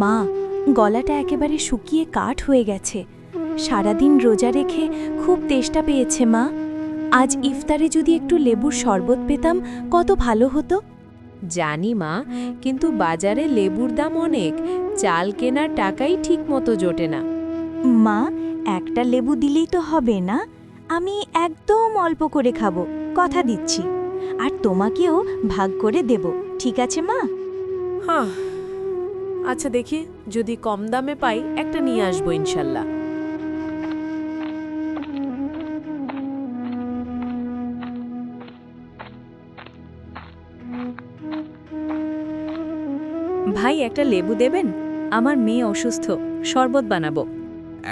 মা, গলাটা একেবারে শুকিয়ে কাঠ হয়ে গেছে। সারাদিন রোজা রেখে খুব তেষ্টা পেয়েছে মা। আজ ইফতারে যদি একটু লেবুর শরবত পেতাম কত ভালো হতো। জানি মা, কিন্তু বাজারে লেবুর দাম অনেক, চাল কেনার টাকাই ঠিক মতো জোটে না। মা, একটা লেবু দিলেই তো হবে না? আমি একদম অল্প করে খাবো, কথা দিচ্ছি। আর তোমাকেও ভাগ করে দেব, ঠিক আছে মা? হ্যাঁ, আচ্ছা দেখি, যদি কম দামে পাই একটা নিয়ে আসবো ইনশাল্লাহ। ভাই, একটা লেবু দেবেন? আমার মেয়ে অসুস্থ, শরবত বানাবো।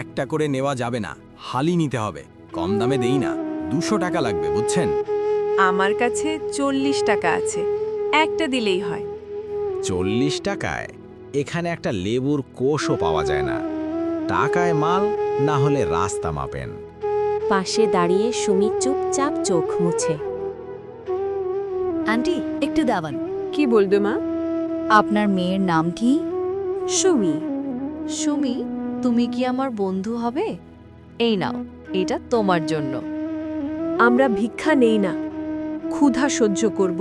একটা করে নেওয়া যাবে না, হালি নিতে হবে। কম দামে দেই না, 200 টাকা লাগবে, বুঝছেন? আমার কাছে 40 টাকা আছে, একটা দিলেই হয়। 40 টাকায় এখানে একটা লেবুর কোষও পাওয়া যায় না। টাকায় মাল, না হলে রাস্তা মাপেন। পাশে দাঁড়িয়ে সুমি চুপচাপ চোখ মুছে। আন্টি, একটু দাওয়ান। কি বলবে মা? আপনার মেয়ের নাম কি? সুমি। সুমি, তুমি কি আমার বন্ধু হবে? এই নাও, এটা তোমার জন্য। আমরা ভিক্ষা নেই না, ক্ষুধা সহ্য করব,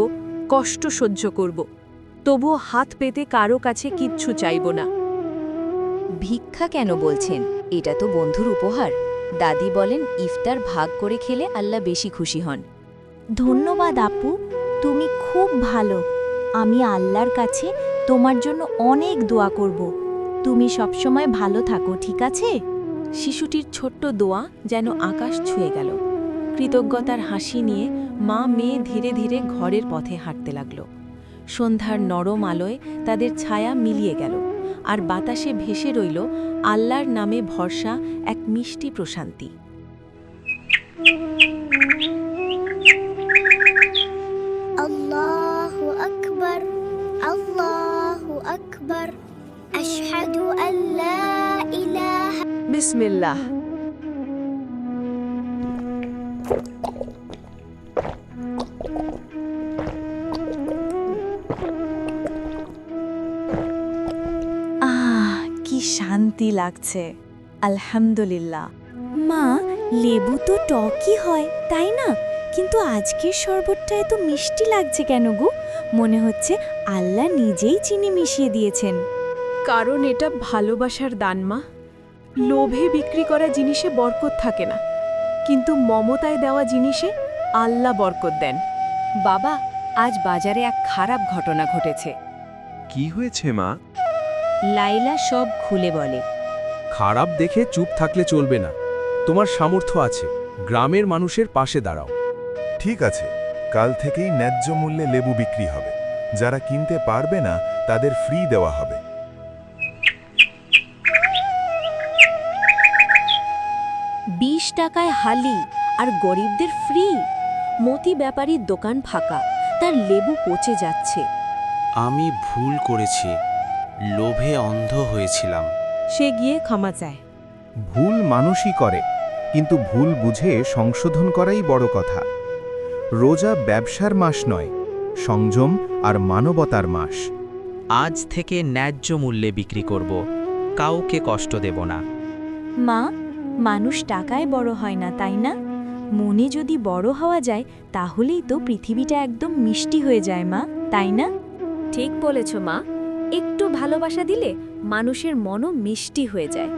কষ্ট সহ্য করব, তবুও হাত পেতে কারো কাছে কিচ্ছু চাইব না। ভিক্ষা কেন বলছেন? এটা তো বন্ধুর উপহার। দাদি বলেন ইফতার ভাগ করে খেলে আল্লাহ বেশি খুশি হন। ধন্যবাদ আপু, তুমি খুব ভালো। আমি আল্লাহর কাছে তোমার জন্য অনেক দোয়া করব। তুমি সবসময় ভালো থাকো, ঠিক আছে? শিশুটির ছোট্ট দোয়া যেন আকাশ ছুঁয়ে গেল। কৃতজ্ঞতার হাসি নিয়ে মা মেয়ে ধীরে ধীরে ঘরের পথে হাঁটতে লাগল। সন্ধ্যার নরম আলোয় তাদের ছায়া মিলিয়ে গেল, আর বাতাসে ভেসে রইল আল্লাহর নামে ভরসা এক মিষ্টি প্রশান্তি। আল্লাহু আকবার, আল্লাহু আকবার, আশহাদু আল্লা ইলাহা। বিসমিল্লাহ। কি শান্তি লাগছে, আলহামদুলিল্লাহ। মা, লেবু তো টকই হয়, তাই না? কিন্তু আজকের শরবতটা এত মিষ্টি লাগছে কেন গো? মনে হচ্ছে আল্লাহ নিজেই চিনি মিশিয়ে দিয়েছেন। কারণ এটা ভালোবাসার দান মা। লোভে বিক্রি করা জিনিসে বরকত থাকে না, কিন্তু মমতায় দেওয়া জিনিসে আল্লাহ বরকত দেন। বাবা, আজ বাজারে এক খারাপ ঘটনা ঘটেছে। কি হয়েছে মা? লাইলা সব খুলে বলে। খারাপ দেখে চুপ থাকলে চলবে না। তোমার সামর্থ্য আছে, গ্রামের মানুষের পাশে দাঁড়াও। ঠিক আছে, কাল থেকেই ন্যায্য মূল্যে লেবু বিক্রি হবে। যারা কিনতে পারবে না তাদের ফ্রি দেওয়া হবে। 20 টাকায় হালি, আর গরিবদের ফ্রি। মতি ব্যাপারীর দোকান ফাঁকা, তার লেবু পচে যাচ্ছে। আমি ভুল করেছি, লোভে অন্ধ হয়েছিলাম। সে গিয়ে ক্ষমা চায়। ভুল মানুষই করে, কিন্তু ভুল বুঝে সংশোধন করাই বড় কথা। রোজা ব্যবসার মাস নয়, সংযম আর মানবতার মাস। আজ থেকে ন্যায্য মূল্যে বিক্রি করব, কাউকে কষ্ট দেব না। মা, মানুষ টাকায় বড় হয় না, তাই না? মনে যদি বড় হওয়া যায় তাহলেই তো পৃথিবীটা একদম মিষ্টি হয়ে যায় মা, তাই না? ঠিক বলেছ মা, একটু ভালোবাসা দিলে মানুষের মনও মিষ্টি হয়ে যায়।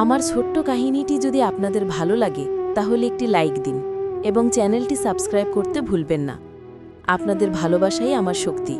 আমার ছোট্ট কাহিনীটি যদি আপনাদের ভালো লাগে তাহলে একটি লাইক দিন এবং চ্যানেলটি সাবস্ক্রাইব করতে ভুলবেন না। আপনাদের ভালোবাসাই আমার শক্তি।